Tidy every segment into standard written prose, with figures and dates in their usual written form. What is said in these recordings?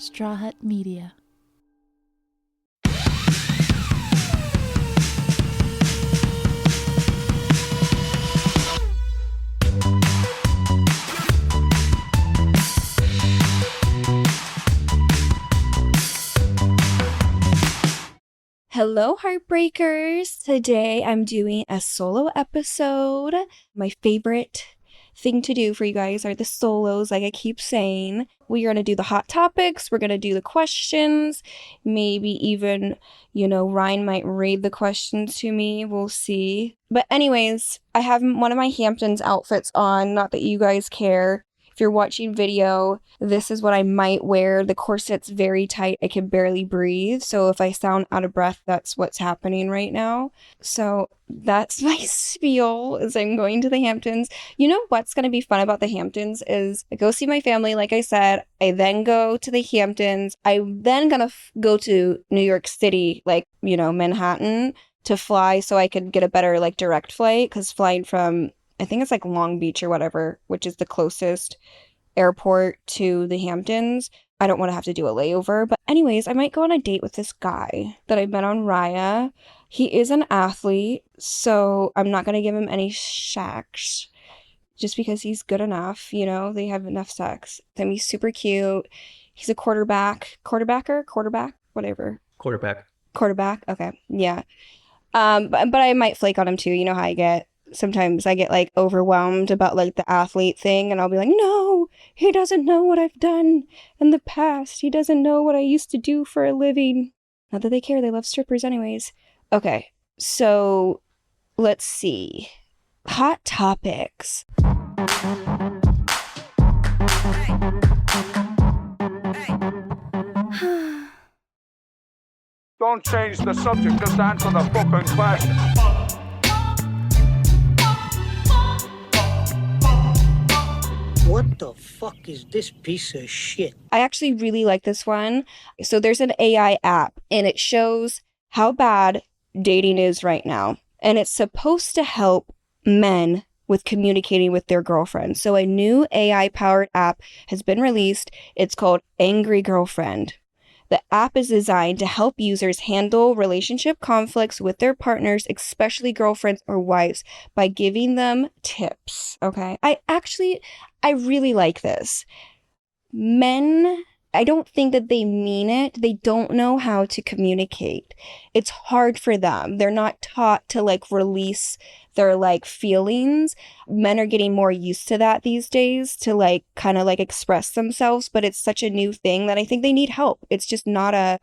Straw Hut Media. Hello, Heartbreakers! Today I'm doing a solo episode. My favorite thing to do for you guys are the solos, like I keep saying. We are going to do the hot topics, we're going to do the questions, maybe even, Ryan might read the questions to me, we'll see. But anyways, I have one of my Hamptons outfits on, not that you guys care. If you're watching video, this is what I might wear. The corset's very tight. I can barely breathe. So if I sound out of breath, that's what's happening right now. So that's my spiel as I'm going to the Hamptons. You know what's going to be fun about the Hamptons is I go see my family, like I said. I then go to the Hamptons. I'm then going to go to New York City, Manhattan, to fly so I could get a better, direct flight. Because flying from I think it's Long Beach or whatever, which is the closest airport to the Hamptons. I don't want to have to do a layover. But anyways, I might go on a date with this guy that I met on Raya. He is an athlete, so I'm not going to give him any shacks just because he's good enough. They have enough sex. He's super cute. He's a quarterback, whatever. Quarterback. Okay. Yeah. But I might flake on him too. You know how I get. Sometimes I get overwhelmed about the athlete thing and I'll be like, no, he doesn't know what I've done in the past. He doesn't know what I used to do for a living. Not that they care. They love strippers anyways. Okay. So let's see. Hot topics. Don't change the subject, just answer the fucking question. What the fuck is this piece of shit? I actually really like this one. So there's an AI app and it shows how bad dating is right now. And it's supposed to help men with communicating with their girlfriends. So a new AI-powered app has been released. It's called Angry Girlfriend. The app is designed to help users handle relationship conflicts with their partners, especially girlfriends or wives, by giving them tips. Okay. I really like this. Men, I don't think that they mean it. They don't know how to communicate. It's hard for them. They're not taught to release their feelings. Men are getting more used to that these days to kind of express themselves, but it's such a new thing that I think they need help. It's just not a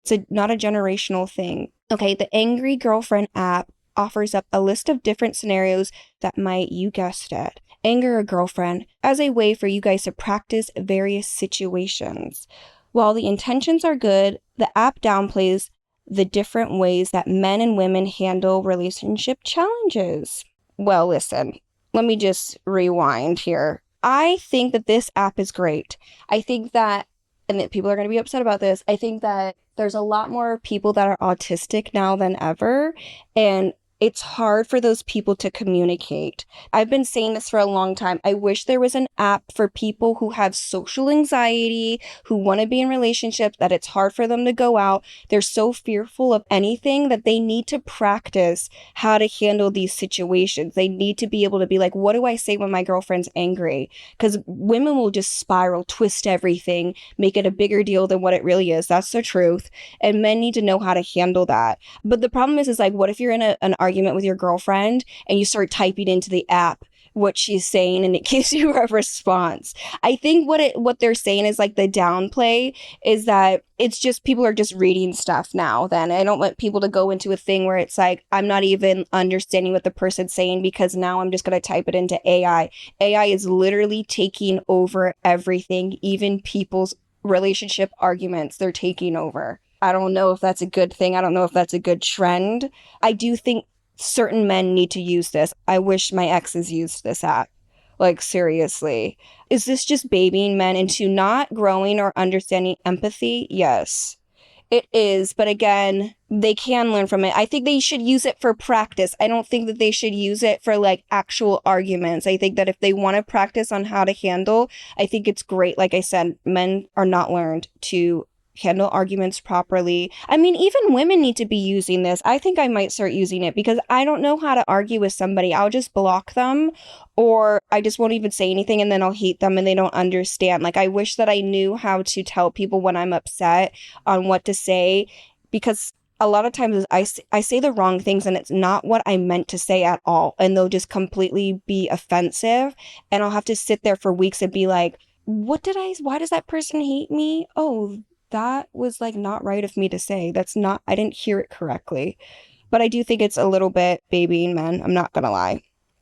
generational thing. Okay, the Angry Girlfriend app offers up a list of different scenarios that might, you guessed it, anger a girlfriend as a way for you guys to practice various situations. While the intentions are good, the app downplays the different ways that men and women handle relationship challenges. Well, listen, let me just rewind here. I think that this app is great. I think that, and that people are going to be upset about this, I think that there's a lot more people that are autistic now than ever, and it's hard for those people to communicate. I've been saying this for a long time. I wish there was an app for people who have social anxiety, who want to be in relationships, that it's hard for them to go out. They're so fearful of anything that they need to practice how to handle these situations. They need to be able to be like, what do I say when my girlfriend's angry? Because women will just spiral, twist everything, make it a bigger deal than what it really is. That's the truth. And men need to know how to handle that. But the problem is what if you're in an argument with your girlfriend and you start typing into the app what she's saying and it gives you a response? I think what they're saying is the downplay is that it's just people are just reading stuff now. Then I don't want people to go into a thing where it's I'm not even understanding what the person's saying because now I'm just going to type it into AI. AI is literally taking over everything, even people's relationship arguments. They're taking over. I don't know if that's a good thing. I don't know if that's a good trend. I do think certain men need to use this. I wish my exes used this app. Seriously. Is this just babying men into not growing or understanding empathy? Yes, it is. But again, they can learn from it. I think they should use it for practice. I don't think that they should use it for like actual arguments. I think that if they want to practice on how to handle, I think it's great. Like I said, men are not learned to handle arguments properly. I mean, even women need to be using this. I think I might start using it because I don't know how to argue with somebody. I'll just block them, or I just won't even say anything, and then I'll hate them and they don't understand. Like, I wish that I knew how to tell people when I'm upset on what to say, because a lot of times I say the wrong things and it's not what I meant to say at all. And they'll just completely be offensive. And I'll have to sit there for weeks and be like, why does that person hate me? Oh, that was like not right of me to say. I didn't hear it correctly. But I do think it's a little bit babying men. I'm not going to lie.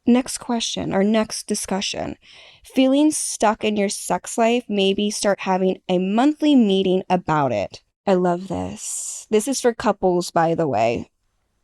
Next question, or next discussion. Feeling stuck in your sex life, maybe start having a monthly meeting about it. I love this. This is for couples, by the way.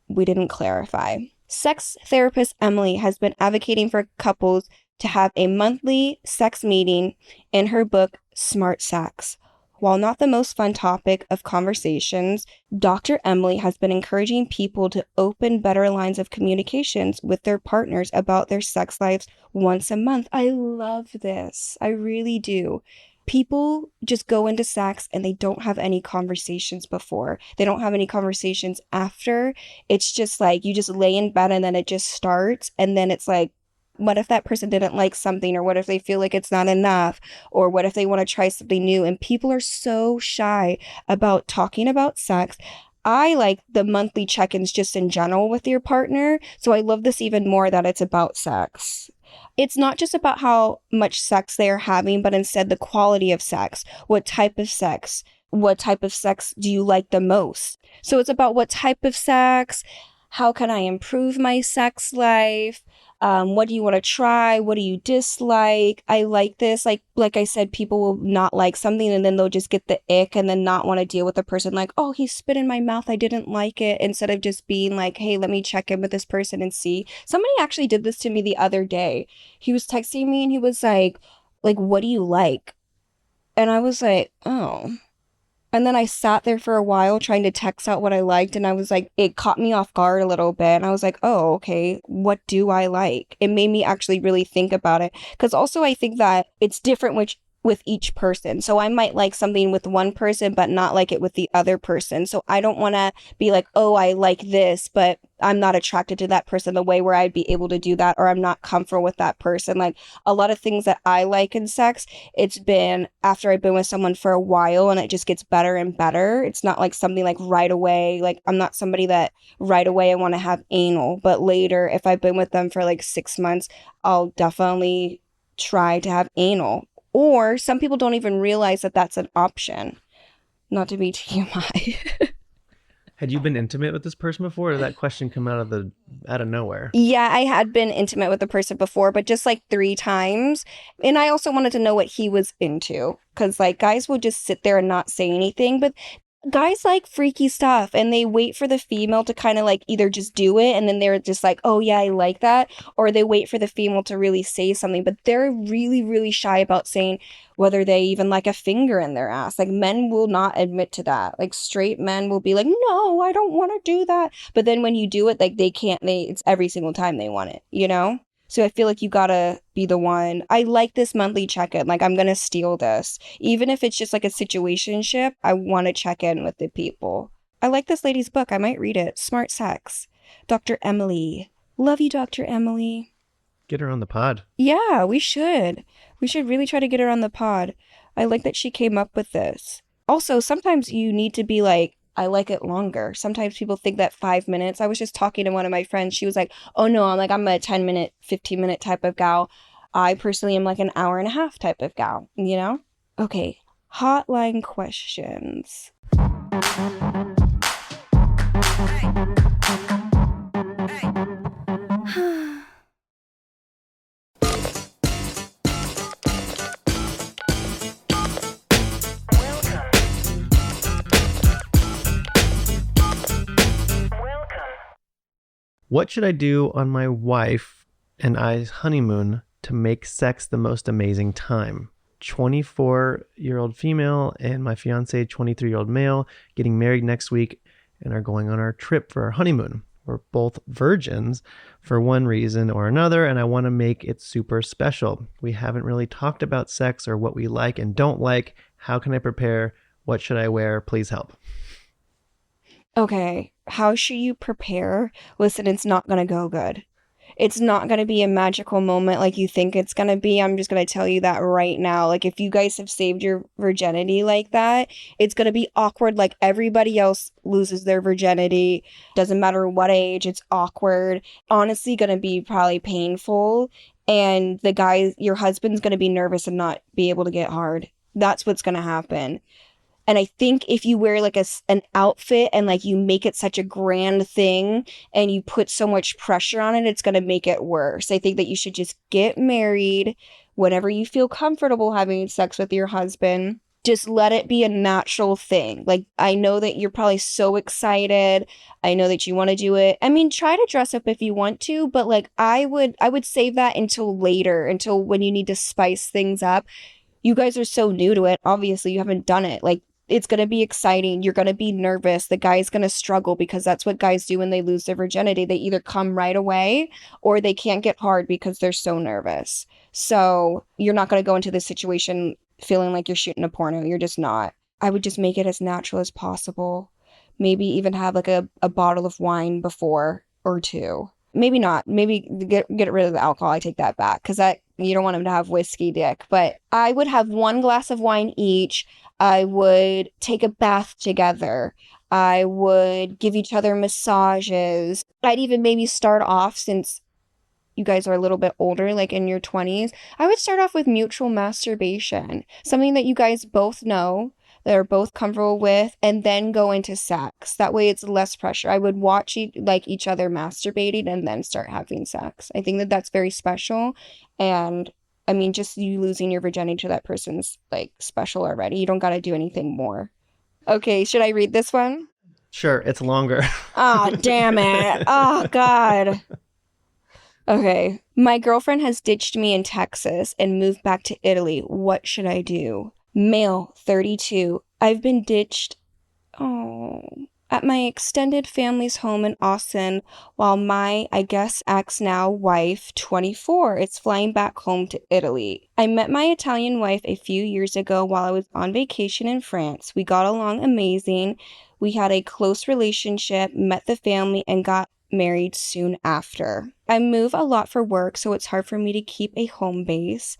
We didn't clarify. Sex therapist Emily has been advocating for couples to have a monthly sex meeting in her book, Smart Sex. While not the most fun topic of conversations, Dr. Emily has been encouraging people to open better lines of communications with their partners about their sex lives once a month. I love this. I really do. People just go into sex and they don't have any conversations before. They don't have any conversations after. It's just like you just lay in bed and then it just starts. And then it's like, what if that person didn't like something? Or what if they feel like it's not enough? Or what if they want to try something new? And people are so shy about talking about sex. I like the monthly check-ins just in general with your partner. So I love this even more that it's about sex. It's not just about how much sex they are having, but instead the quality of sex. What type of sex? What type of sex do you like the most? So it's about what type of sex. How can I improve my sex life? What do you want to try? What do you dislike? I like this. Like I said, people will not like something and then they'll just get the ick and then not want to deal with the person like, oh, he spit in my mouth. I didn't like it. Instead of just being like, hey, let me check in with this person and see. Somebody actually did this to me the other day. He was texting me and he was like, what do you like? And I was like, oh. And then I sat there for a while trying to text out what I liked. And I was like, it caught me off guard a little bit. And I was like, oh, okay, what do I like? It made me actually really think about it. Because also I think that it's different with each person. So I might like something with one person, but not like it with the other person. So I don't want to be like, oh, I like this, but I'm not attracted to that person the way where I'd be able to do that, or I'm not comfortable with that person. Like a lot of things that I like in sex, it's been after I've been with someone for a while and it just gets better and better. It's not like something like right away. Like I'm not somebody that right away I want to have anal, but later if I've been with them for like 6 months, I'll definitely try to have anal. Or some people don't even realize that that's an option. Not to be TMI. Had you been intimate with this person before, or did that question come out of nowhere? Yeah, I had been intimate with the person before, but just like 3 times. And I also wanted to know what he was into. Because like guys will just sit there and not say anything. But guys like freaky stuff and they wait for the female to kind of like either just do it and then they're just like, oh yeah, I like that, or they wait for the female to really say something, but they're really, really shy about saying whether they even like a finger in their ass. Like men will not admit to that. Like straight men will be like, no, I don't want to do that. But then when you do it, like it's every single time they want it, you know? So I feel like you gotta be the one. I like this monthly check-in. Like I'm gonna steal this. Even if it's just like a situationship, I want to check in with the people. I like this lady's book. I might read it. Smart Sex. Dr. Emily. Love you, Dr. Emily. Get her on the pod. Yeah, we should. We should really try to get her on the pod. I like that she came up with this. Also, sometimes you need to be like, I like it longer. Sometimes people think that 5 minutes. I was just talking to one of my friends. She was like, oh no, I'm a 10-minute, 15-minute type of gal. I personally am like an hour and a half type of gal, you know? Okay, hotline questions. What should I do on my wife and I's honeymoon to make sex the most amazing time? 24-year-old female and my fiance, 23-year-old male, getting married next week. and are going on our trip for our honeymoon. We're both virgins for one reason or another, and I want to make it super special. We haven't really talked about sex or what we like and don't like. How can I prepare? What should I wear? Please help. Okay, how should you prepare? Listen, it's not going to go good. It's not going to be a magical moment like you think it's going to be. I'm just going to tell you that right now. Like, if you guys have saved your virginity like that, it's going to be awkward like everybody else loses their virginity. Doesn't matter what age, it's awkward. Honestly, going to be probably painful. And the guy, your husband's going to be nervous and not be able to get hard. That's what's going to happen. And I think if you wear like an outfit and like you make it such a grand thing and you put so much pressure on it, it's going to make it worse. I think that you should just get married whenever you feel comfortable having sex with your husband. Just let it be a natural thing. Like, I know that you're probably so excited. I know that you want to do it. I mean, try to dress up if you want to, but like I would save that until later, until when you need to spice things up. You guys are so new to it. Obviously, you haven't done it. Like, it's going to be exciting. You're going to be nervous. The guy's going to struggle because that's what guys do when they lose their virginity. They either come right away or they can't get hard because they're so nervous. So you're not going to go into this situation feeling like you're shooting a porno. You're just not. I would just make it as natural as possible. Maybe even have like a bottle of wine before or two. Maybe not. Maybe get rid of the alcohol. I take that back because that you don't want him to have whiskey dick. But I would have one glass of wine each. I would take a bath together. I would give each other massages. I'd even maybe start off, since you guys are a little bit older, like in your 20s, I would start off with mutual masturbation. Something that you guys both know, that are both comfortable with, and then go into sex. That way it's less pressure. I would watch each other masturbating and then start having sex. I think that that's very special. And I mean, just you losing your virginity to that person's like special already. You don't got to do anything more. Okay, should I read this one? Sure, it's longer. Oh, damn it. Oh, God. Okay. My girlfriend has ditched me in Texas and moved back to Italy. What should I do? Male, 32. I've been ditched. Oh. At my extended family's home in Austin, while my, I guess, ex-now wife, 24, is flying back home to Italy. I met my Italian wife a few years ago while I was on vacation in France. We got along amazing. We had a close relationship, met the family, and got married soon after. I move a lot for work, so it's hard for me to keep a home base.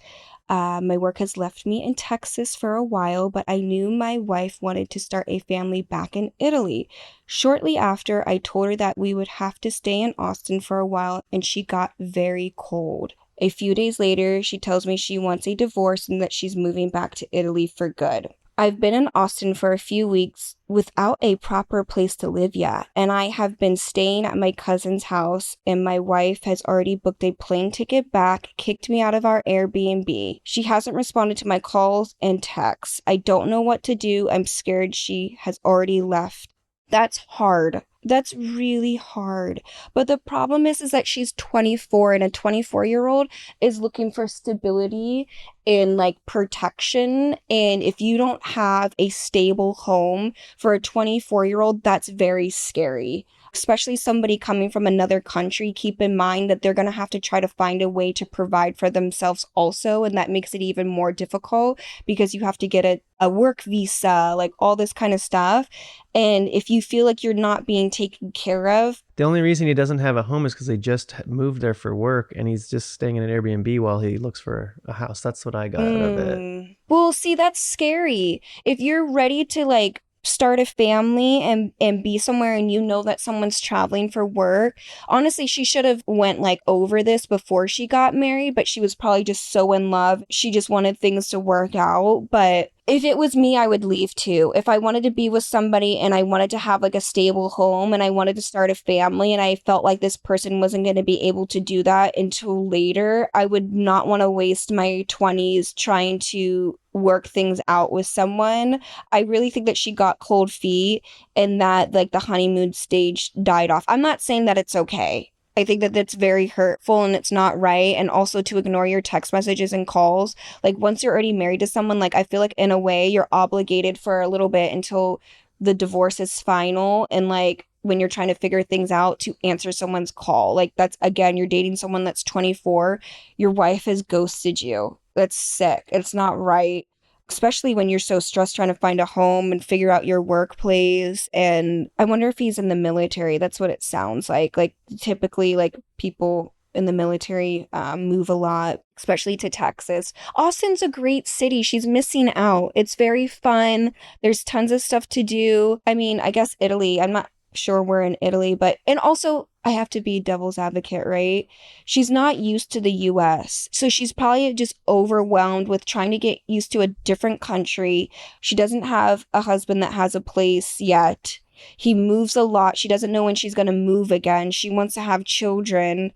My work has left me in Texas for a while, but I knew my wife wanted to start a family back in Italy. Shortly after, I told her that we would have to stay in Austin for a while, and she got very cold. A few days later, she tells me she wants a divorce and that she's moving back to Italy for good. I've been in Austin for a few weeks without a proper place to live yet, and I have been staying at my cousin's house, and my wife has already booked a plane ticket back, kicked me out of our Airbnb. She hasn't responded to my calls and texts. I don't know what to do. I'm scared she has already left. That's hard. That's really hard. But the problem is that she's 24, and a 24-year-old is looking for stability and like protection. And if you don't have a stable home for a 24-year-old, that's very scary. Especially somebody coming from another country, keep in mind that they're going to have to try to find a way to provide for themselves also. And that makes it even more difficult because you have to get a work visa, like all this kind of stuff. And if you feel like you're not being taken care of. The only reason he doesn't have a home is because they just moved there for work and he's just staying in an Airbnb while he looks for a house. That's what I got out of it. Well, see, that's scary. If you're ready to like start a family and be somewhere and you know that someone's traveling for work, honestly, she should have went like over this before she got married, but she was probably just so in love. She just wanted things to work out. But if it was me, I would leave too. If I wanted to be with somebody and I wanted to have like a stable home and I wanted to start a family and I felt like this person wasn't going to be able to do that until later, I would not want to waste my 20s trying to work things out with someone. I really think that she got cold feet and that like the honeymoon stage died off. I'm not saying that it's okay. I think that that's very hurtful and it's not right. And also to ignore your text messages and calls. Like once you're already married to someone, like I feel like in a way you're obligated for a little bit until the divorce is final and like when you're trying to figure things out to answer someone's call. Like that's, again, you're dating someone that's 24. Your wife has ghosted you. That's sick. It's not right. Especially when you're so stressed trying to find a home and figure out your workplace. And I wonder if he's in the military. That's what it sounds like. Like typically like people in the military move a lot, especially to Texas. Austin's a great city. She's missing out. It's very fun. There's tons of stuff to do. I mean, I guess Italy. I'm not sure we're in Italy, but, and also I have to be devil's advocate, right? She's not used to the US. So she's probably just overwhelmed with trying to get used to a different country. She doesn't have a husband that has a place yet. He moves a lot. She doesn't know when she's going to move again. She wants to have children.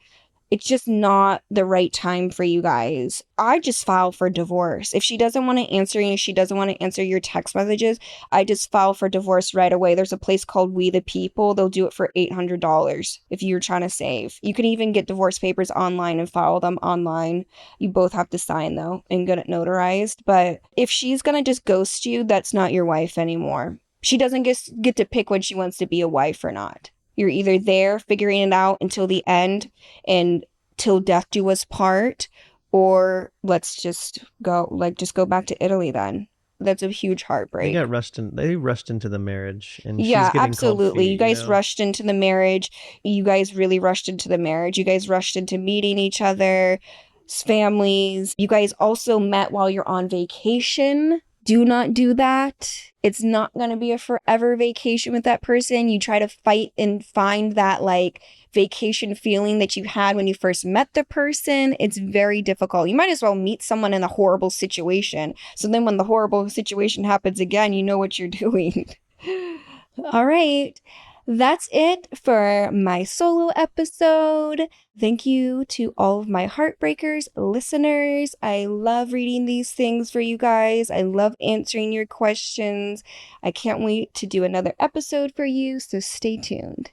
It's just not the right time for you guys. I just file for divorce. If she doesn't want to answer you, she doesn't want to answer your text messages, I just file for divorce right away. There's a place called We the People. They'll do it for $800 if you're trying to save. You can even get divorce papers online and file them online. You both have to sign though and get it notarized. But if she's going to just ghost you, that's not your wife anymore. She doesn't get to pick when she wants to be a wife or not. You're either there figuring it out until the end and till death do us part, or let's just go back to Italy then. That's a huge heartbreak. They rushed into the marriage, and yeah, she's getting absolutely. cold feet, you guys rushed into the marriage. You guys really rushed into the marriage. You guys rushed into meeting each other, families. You guys also met while you're on vacation. Do not do that. It's not going to be a forever vacation with that person. You try to fight and find that like vacation feeling that you had when you first met the person. It's very difficult. You might as well meet someone in a horrible situation. So then when the horrible situation happens again, you know what you're doing. All right. That's it for my solo episode. Thank you to all of my Heartbreakers listeners. I love reading these things for you guys. I love answering your questions. I can't wait to do another episode for you, so stay tuned.